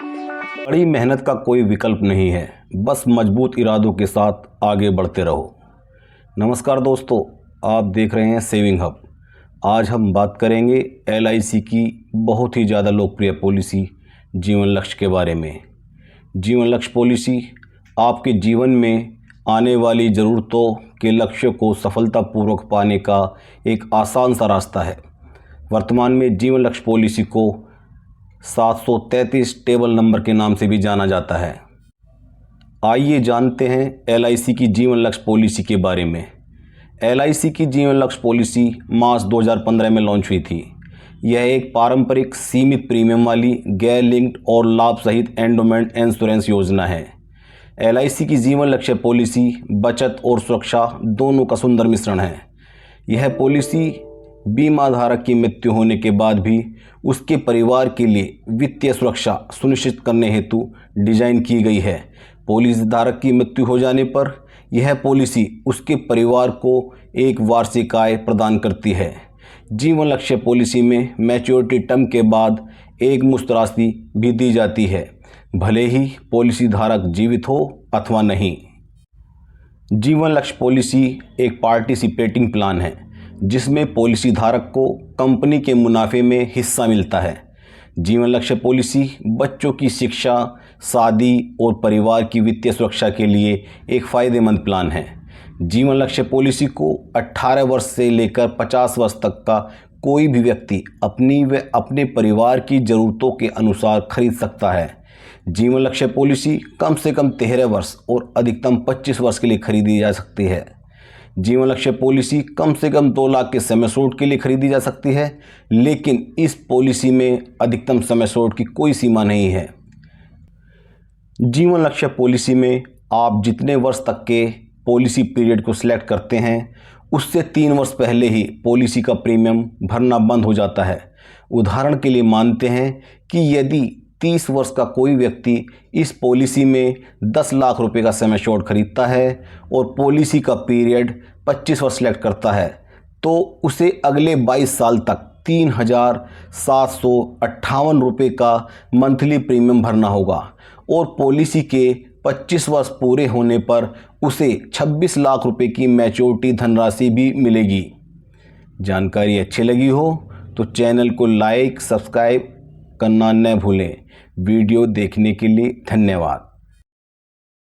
बड़ी मेहनत का कोई विकल्प नहीं है, बस मजबूत इरादों के साथ आगे बढ़ते रहो। नमस्कार दोस्तों, आप देख रहे हैं सेविंग हब। आज हम बात करेंगे LIC की बहुत ही ज़्यादा लोकप्रिय पॉलिसी जीवन लक्ष्य के बारे में। जीवन लक्ष्य पॉलिसी आपके जीवन में आने वाली ज़रूरतों के लक्ष्यों को सफलतापूर्वक पाने का एक आसान सा रास्ता है। वर्तमान में जीवन लक्ष्य पॉलिसी को 733 टेबल नंबर के नाम से भी जाना जाता है। आइए जानते हैं LIC की जीवन लक्ष्य पॉलिसी के बारे में। LIC की जीवन लक्ष्य पॉलिसी मार्च 2015 में लॉन्च हुई थी। यह एक पारंपरिक सीमित प्रीमियम वाली गैर लिंक्ड और लाभ सहित एंडोमेंट इंश्योरेंस योजना है। LIC की जीवन लक्ष्य पॉलिसी बचत और सुरक्षा दोनों का सुंदर मिश्रण है। यह पॉलिसी बीमा धारक की मृत्यु होने के बाद भी उसके परिवार के लिए वित्तीय सुरक्षा सुनिश्चित करने हेतु डिजाइन की गई है। पॉलिसी धारक की मृत्यु हो जाने पर यह पॉलिसी उसके परिवार को एक वार्षिक आय प्रदान करती है। जीवन लक्ष्य पॉलिसी में मैच्योरिटी टर्म के बाद एक मुश्त राशि भी दी जाती है, भले ही पॉलिसी धारक जीवित हो अथवा नहीं। जीवन लक्ष्य पॉलिसी एक पार्टिसिपेटिंग प्लान है जिसमें पॉलिसी धारक को कंपनी के मुनाफे में हिस्सा मिलता है। जीवन लक्ष्य पॉलिसी बच्चों की शिक्षा, शादी और परिवार की वित्तीय सुरक्षा के लिए एक फ़ायदेमंद प्लान है। जीवन लक्ष्य पॉलिसी को 18 वर्ष से लेकर 50 वर्ष तक का कोई भी व्यक्ति अपनी व अपने परिवार की ज़रूरतों के अनुसार खरीद सकता है। जीवन लक्ष्य पॉलिसी कम से कम 13 वर्ष और अधिकतम 25 वर्ष के लिए खरीदी जा सकती है। जीवन लक्ष्य पॉलिसी कम से कम 2 लाख के समय शॉर्ट के लिए खरीदी जा सकती है, लेकिन इस पॉलिसी में अधिकतम समय शॉर्ट की कोई सीमा नहीं है। जीवन लक्ष्य पॉलिसी में आप जितने वर्ष तक के पॉलिसी पीरियड को सिलेक्ट करते हैं उससे 3 वर्ष पहले ही पॉलिसी का प्रीमियम भरना बंद हो जाता है। उदाहरण के लिए मानते हैं कि यदि 30 वर्ष का कोई व्यक्ति इस पॉलिसी में 10 लाख रुपए का समय शॉर्ट खरीदता है और पॉलिसी का पीरियड 25 वर्ष सेलेक्ट करता है, तो उसे अगले 22 साल तक 3,758 रुपये का मंथली प्रीमियम भरना होगा और पॉलिसी के 25 वर्ष पूरे होने पर उसे 26 लाख रुपए की मैच्योरिटी धनराशि भी मिलेगी। जानकारी अच्छी लगी हो तो चैनल को लाइक, सब्सक्राइब करना न भूलें। वीडियो देखने के लिए धन्यवाद।